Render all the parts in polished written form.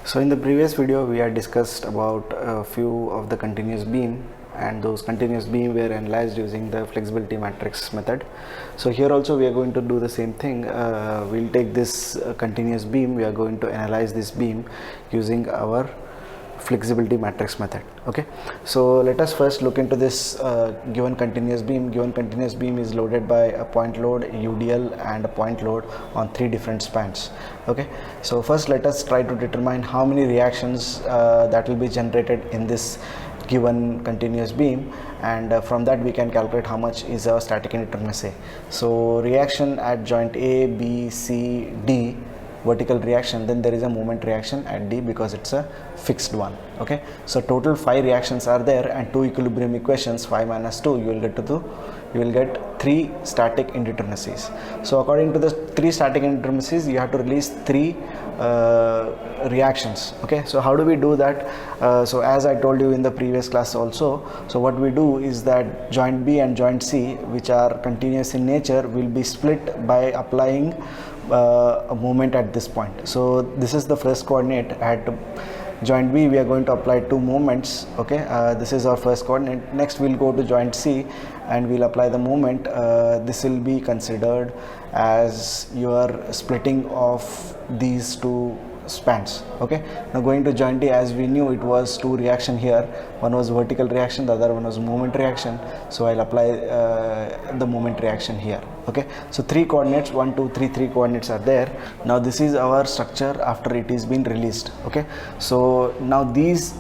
So in the previous video we had discussed about a few of the continuous beam, and those continuous beam were analyzed using the flexibility matrix method. So here also we are going to do the same thing. We'll take this continuous beam, we are going to analyze this beam using our flexibility matrix method. Okay, so let us first look into this given continuous beam. Given continuous beam is loaded by a point load, UDL, and a point load on three different spans. Okay, so first let us try to determine how many reactions that will be generated in this given continuous beam, and from that we can calculate how much is our static indeterminacy. So reaction at joint A, B, C, D, vertical reaction, then there is a moment reaction at D because it's a fixed one. Okay, so total 5 reactions are there and 2 equilibrium equations. 5 minus 2, you will get 3 static indeterminacies. So according to the 3 static indeterminacies, you have to release 3 reactions. Okay, so how do we do that? So as I told you in the previous class also, so what we do is that joint B and joint C, which are continuous in nature, will be split by applying a moment at this point. So this is the first coordinate. At joint B we are going to apply 2 moments. Okay, this is our first coordinate. Next we'll go to joint C and we'll apply the moment. This will be considered as your splitting of these 2 spans. Okay, now going to joint D, as we knew it was 2 reaction here. One was vertical reaction, the other one was moment reaction, so I'll apply the moment reaction here. Okay, so 3 coordinates, 1 2 3 3 coordinates are there. Now this is our structure after it is been released. Okay, so now these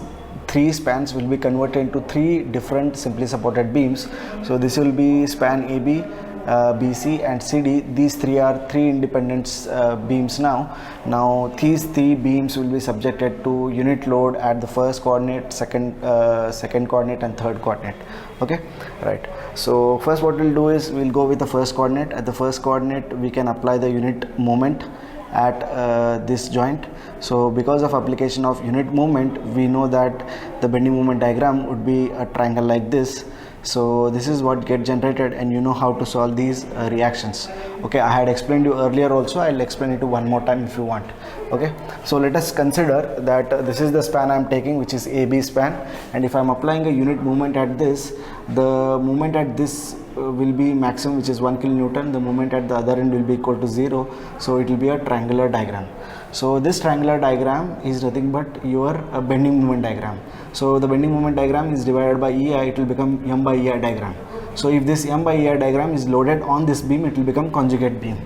3 spans will be converted into 3 different simply supported beams. So this will be span AB, BC and CD. These 3 are 3 independent beams. Now these 3 beams will be subjected to unit load at the first coordinate, second coordinate and third coordinate. Okay, right. So first what we'll do is we'll go with the first coordinate. At the first coordinate we can apply the unit moment at this joint. So because of application of unit moment, we know that the bending moment diagram would be a triangle like this. So this is what get generated, and you know how to solve these reactions. Okay, I had explained you earlier also. I'll explain it one more time if you want. Okay, so let us consider that this is the span I'm taking, which is AB span, and if I'm applying a unit moment at this, the moment at this will be maximum, which is 1 kilonewton. The moment at the other end will be equal to 0, so it will be a triangular diagram. So this triangular diagram is nothing but your bending moment diagram. So the bending moment diagram is divided by EI, it will become M by EI diagram. So if this M by EI diagram is loaded on this beam, it will become conjugate beam.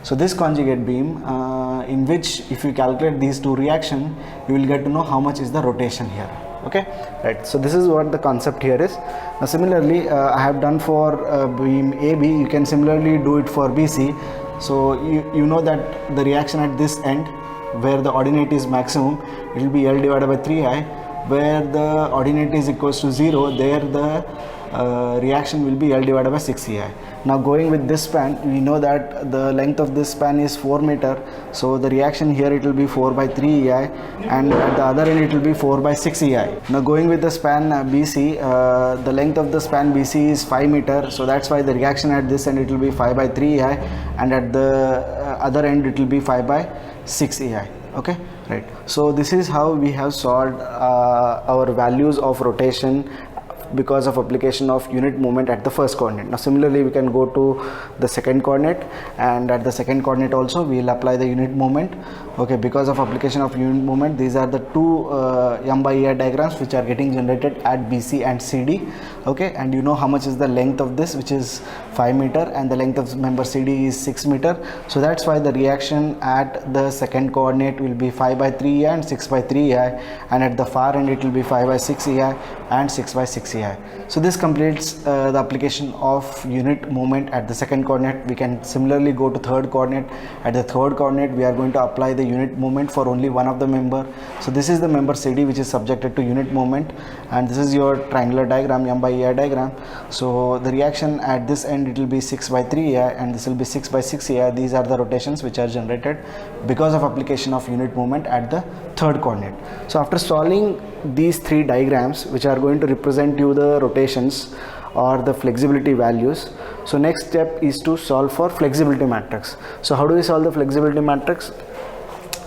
So this conjugate beam, in which if you calculate these 2 reactions, you will get to know how much is the rotation here. Okay, right. So this is what the concept here is. Now similarly, I have done for beam AB. You can similarly do it for BC. So you know that the reaction at this end, where the ordinate is maximum, it will be L divided by 3I. Where the ordinate is equals to 0, there the reaction will be L divided by 6EI. Now going with this span, we know that the length of this span is 4 meter. So the reaction here, it will be 4 by 3EI, and at the other end it will be 4 by 6EI. Now going with the span BC, the length of the span BC is 5 meter. So that's why the reaction at this end, it will be 5 by 3EI, and at the other end it will be 5 by 6EI. Okay, right. So this is how we have solved our values of rotation because of application of unit moment at the first coordinate. Now similarly we can go to the second coordinate, and at the second coordinate also we will apply the unit moment. Okay, because of application of unit moment, these are the 2 M by EI diagrams which are getting generated at BC and CD. Okay, and you know how much is the length of this, which is 5 meter, and the length of member CD is 6 meter. So that's why the reaction at the second coordinate will be 5 by 3EI and 6 by 3EI, and at the far end it will be 5 by 6EI and 6 by 6EI. So this completes the application of unit moment at the second coordinate. We can similarly go to third coordinate. At the third coordinate we are going to apply the unit moment for only one of the member. So this is the member CD which is subjected to unit moment, and this is your triangular diagram, M by EI diagram. So the reaction at this end, it will be 6 by 3EI, and this will be 6 by 6EI. These are the rotations which are generated because of application of unit moment at the third coordinate. So after solving these 3 diagrams which are going to represent you the rotations or the flexibility values, so next step is to solve for flexibility matrix. So how do we solve the flexibility matrix?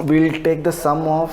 We'll take the sum of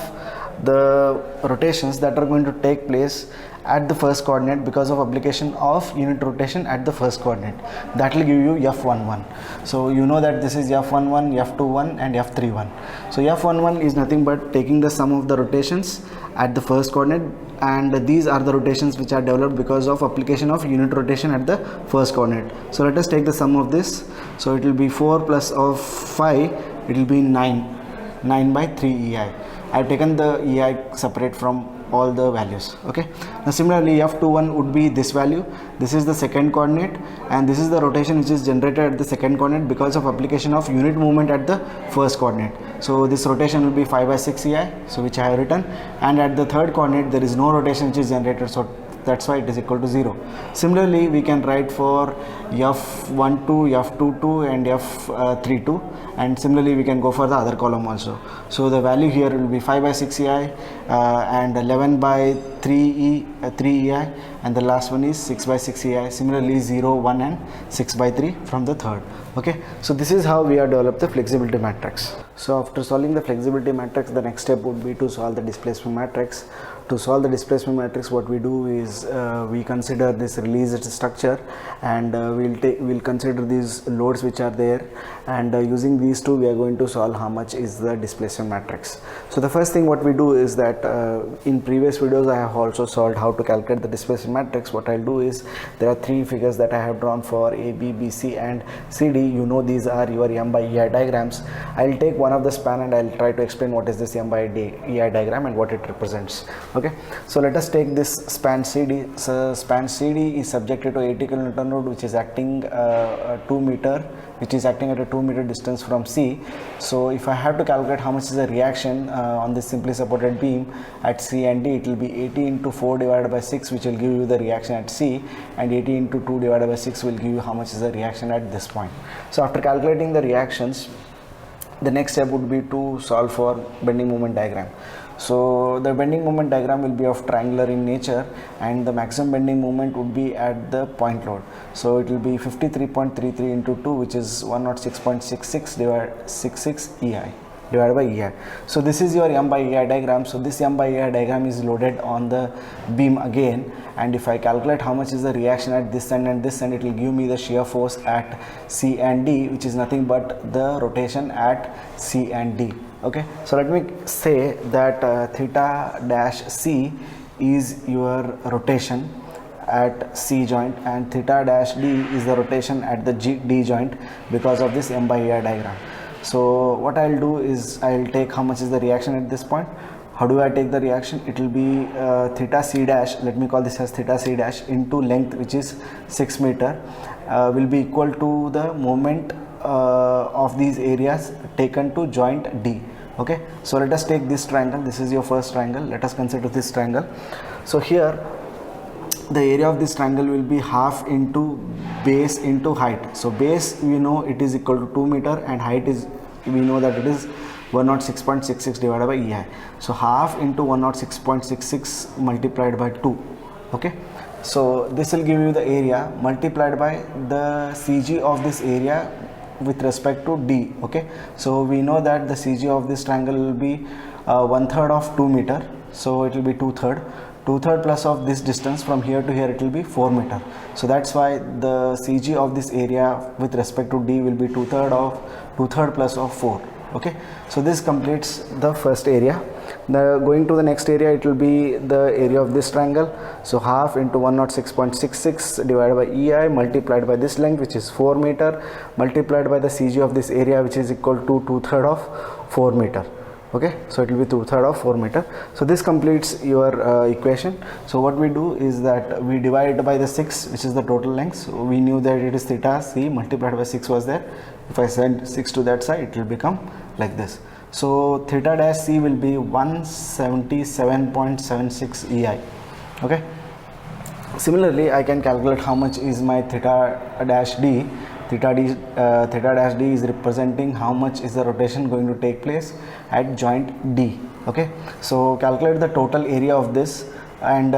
the rotations that are going to take place at the first coordinate because of application of unit rotation at the first coordinate. That will give you F11. So you know that this is F11, F21 and F31. So F11 is nothing but taking the sum of the rotations at the first coordinate, and these are the rotations which are developed because of application of unit rotation at the first coordinate. So let us take the sum of this. So it will be 4 plus of 5, it will be 9 by 3 EI. I have taken the EI separate from all the values. Okay, now similarly F21 would be this value. This is the second coordinate, and this is the rotation which is generated at the second coordinate because of application of unit movement at the first coordinate. So this rotation will be 5 by 6 EI, so which I have written, and at the third coordinate there is no rotation which is generated, so that's why it is equal to 0. Similarly, we can write for F12, F22 and F32, and similarly we can go for the other column also. So the value here will be 5 by 6 EI and 11 by 3 EI, and the last one is 6 by 6 EI. Similarly 0, 1 and 6 by 3 from the third. Okay, so this is how we have developed the flexibility matrix. So after solving the flexibility matrix, the next step would be to solve the displacement matrix. To solve the displacement matrix, what we do is we consider this released structure, and we'll consider these loads which are there, and using these two we are going to solve how much is the displacement matrix. So the first thing what we do is that in previous videos I have also solved how to calculate the displacement matrix. What I'll do is there are three figures that I have drawn for A, B, B, C and CD. You know these are your M by EI diagrams. I'll take one of the span and I'll try to explain what is this M by EI diagram and what it represents. Okay, so let us take this span CD. So span CD is subjected to 80 kN load which is acting 2 meter, which is acting at a 2 meter distance from C. So if I have to calculate how much is the reaction on this simply supported beam at C and D, it will be 80 into 4 divided by 6, which will give you the reaction at C, and 80 into 2 divided by 6 will give you how much is the reaction at this point. So after calculating the reactions, the next step would be to solve for bending moment diagram. So the bending moment diagram will be of triangular in nature, and the maximum bending moment would be at the point load. So it will be 53.33 into 2, which is 106.66 divided 66 EI divided by EI. So this is your M by EI diagram. So this M by EI diagram is loaded on the beam again, and if I calculate how much is the reaction at this end and this end, it will give me the shear force at C and D, which is nothing but the rotation at C and D. Okay, so let me say that theta dash C is your rotation at C joint, and theta dash D is the rotation at the D joint because of this M by EI diagram. So what I'll do is I'll take how much is the reaction at this point. How do I take the reaction? It will be theta C dash, let me call this as theta C dash, into length, which is 6 meter, will be equal to the moment of these areas taken to joint D. Okay, so let us take this triangle. This is your first triangle. Let us consider this triangle. So here the area of this triangle will be half into base into height. So base, we know it is equal to 2 meter, and height is, we know that it is 106.66 divided by EI. So half into 106.66 multiplied by 2. Okay, so this will give you the area multiplied by the CG of this area with respect to D. Okay, so we know that the CG of this triangle will be 1/3 of 2 meter, so it will be 2/3 plus of this distance from here to here, it will be 4 meter. So that's why the CG of this area with respect to D will be 2/3 plus of 4. Okay, so this completes the first area. Going to the next area, it will be the area of this triangle. So half into 106.66 divided by EI multiplied by this length, which is 4 meter, multiplied by the CG of this area, which is equal to 2/3 of 4 meter. Okay, so it will be 2/3 of 4 meter. So this completes your equation. So what we do is that we divide by the 6, which is the total length. So we knew that it is theta C multiplied by 6 was there. If I send 6 to that side, it will become like this. So theta dash C will be 177.76 EI. Okay, similarly I can calculate how much is my theta dash D. Theta dash D is representing how much is the rotation going to take place at joint D. Okay, so calculate the total area of this and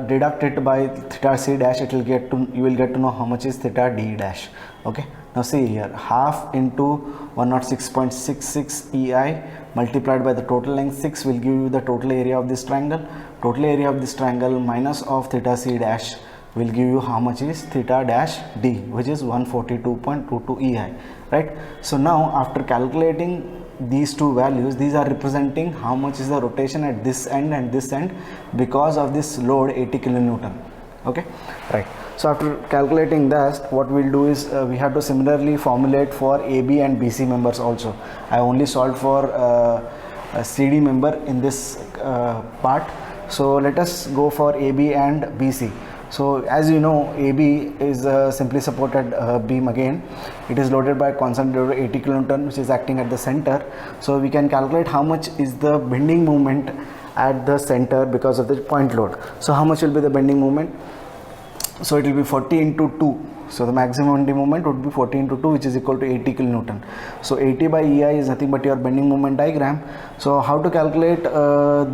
deduct it by theta C dash. You will get to know how much is theta D dash. Okay, Now see here, half into 106.66 EI multiplied by the total length 6 will give you the total area of this triangle. Total area of this triangle minus of theta c dash will give you how much is theta dash d, which is 142.22 EI, right? So now after calculating these two values, these are representing how much is the rotation at this end and this end because of this load 80 kilonewton. Okay, right. So after calculating that, what we'll do is we have to similarly formulate for AB and BC members also. I only solved for a CD member in this part. So let us go for AB and BC. So as you know, AB is a simply supported beam again. It is loaded by constant load 80 kilonewton, which is acting at the center. So we can calculate how much is the bending moment at the center because of the point load. So how much will be the bending moment? So it will be 40 into 2. So the maximum bending moment would be 40 into 2, which is equal to 80 kilonewton. So 80 by EI is nothing but your bending moment diagram. So how to calculate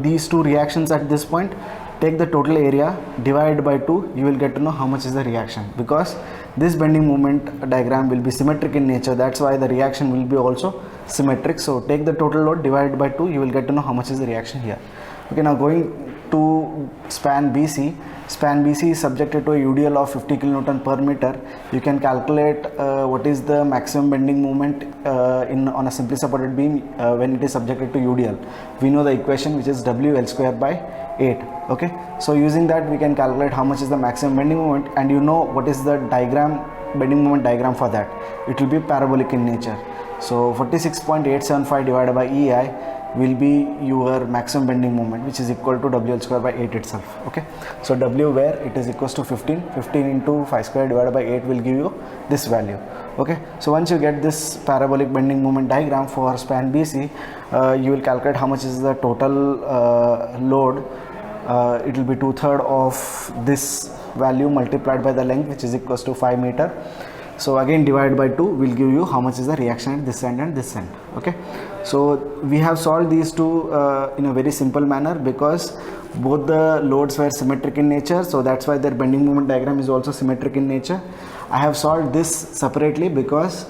these two reactions at this point? Take the total area, divide by 2, you will get to know how much is the reaction, because this bending moment diagram will be symmetric in nature. That's why the reaction will be also symmetric. So take the total load, divide by 2, you will get to know how much is the reaction here. Okay, now going to span BC. Span BC is subjected to a UDL of 50 kilonewton per meter. You can calculate what is the maximum bending moment on a simply supported beam when it is subjected to UDL. We know the equation, which is WL square by 8. Okay, so using that we can calculate how much is the maximum bending moment, and you know what is the diagram, bending moment diagram for that. It will be parabolic in nature. So 46.875 divided by EI will be your maximum bending moment, which is equal to WL square by 8 itself. Okay, so W, where it is equals to 15 into 5 square divided by 8 will give you this value. Okay, so once you get this parabolic bending moment diagram for span BC, you will calculate how much is the total load. It will be 2/3 of this value multiplied by the length, which is equals to 5 meter. So again divide by 2 will give you how much is the reaction at this end and this end. Okay, so we have solved these two in a very simple manner because both the loads were symmetric in nature, so that's why their bending moment diagram is also symmetric in nature. I have solved this separately because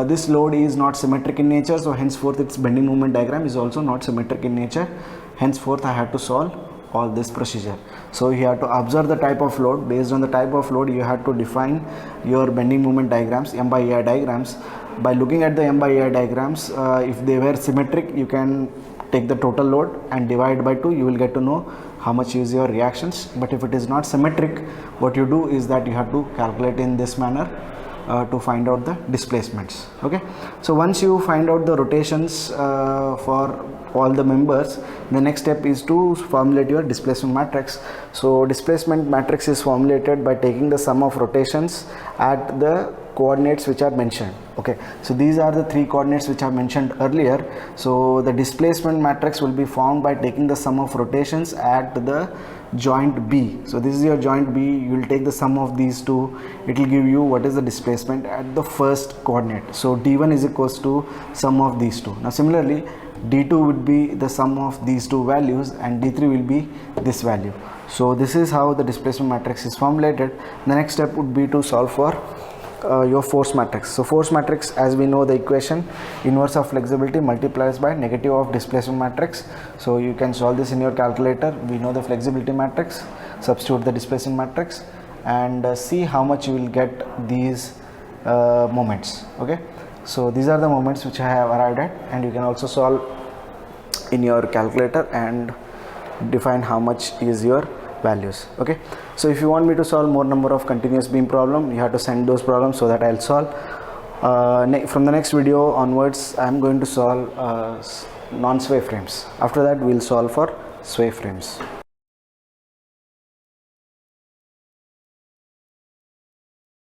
this load is not symmetric in nature, so henceforth its bending moment diagram is also not symmetric in nature. Henceforth I had to solve all this procedure. So you have to observe the type of load. Based on the type of load, you have to define your bending moment diagrams, M by EI diagrams. By looking at the M by EI diagrams, if they were symmetric, you can take the total load and divide by 2. You will get to know how much is your reactions. But if it is not symmetric, what you do is that you have to calculate in this manner to find out the displacements. Okay, so once you find out the rotations for all the members, the next step is to formulate your displacement matrix. So displacement matrix is formulated by taking the sum of rotations at the coordinates which are mentioned. Okay, so these are the 3 coordinates which I mentioned earlier. So the displacement matrix will be formed by taking the sum of rotations at the joint B. So this is your joint B. You will take the sum of these two. It will give you what is the displacement at the first coordinate. So D1 is equals to sum of these two. Now similarly, D2 would be the sum of these two values and D3 will be this value. So this is how the displacement matrix is formulated. The next step would be to solve for your force matrix. So force matrix, as we know the equation, inverse of flexibility multiplies by negative of displacement matrix. So you can solve this in your calculator. We know the flexibility matrix, substitute the displacement matrix and see how much you will get these moments. Okay, so these are the moments which I have arrived at, and you can also solve in your calculator and define how much is your values. Okay, so if you want me to solve more number of continuous beam problem, you have to send those problems so that I'll solve. From the next video onwards, I'm going to solve non-sway frames. After that, we'll solve for sway frames.